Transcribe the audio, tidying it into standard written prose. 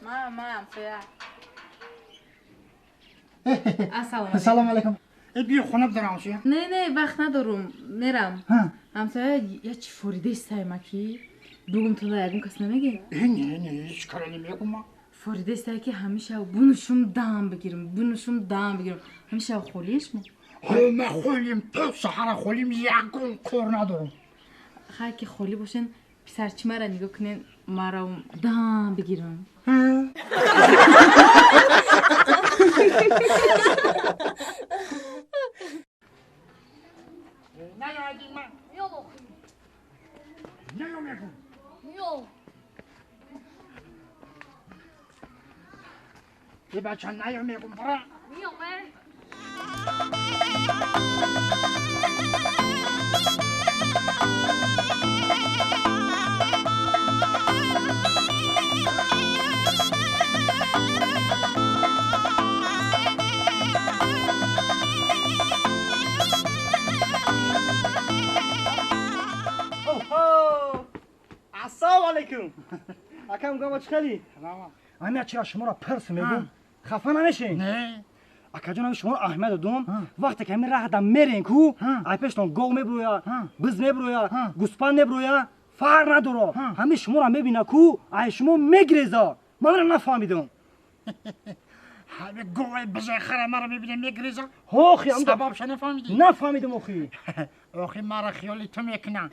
من فیا سلام علیکم. بیا خونه بدارم چیه؟ نه وقت ندارم میرم. همسایه یه چی فریده استای کی بگم تو یادم کس نمیگه. نه هیچ کاری نمیگم ما. فریده استای که همیشه بونشم دام بگیرم همیشه خولیش مو. ما خولیم تو سحر خولیم یکم کار ندارم. خیلی که خولی باشن پسر چی مرا نگاه کنین مرا دام بگیرم. نه یادی من. نه میگم. یه بچه نه میگم برا. السلام علیکم. اکم گام چخلی؟ سلام. همین چرا شما را پرس میگم خفه نمیشین؟ نه. اکا جان شما احمد دوم وقتی که همین راه دم میرین کو ای پیشتون گو میبرویا بز میبرویا گوسپند میبرویا فرق نداره همین شما را میبینه کو ای شما میگریزا من را نفهمیدم. همه گوه بزای خره مرا میبینه میگریزه. هوخی سببش نفهمیدی؟ نفهمیدم اخی. آخی مرا خیالی تو میکنه.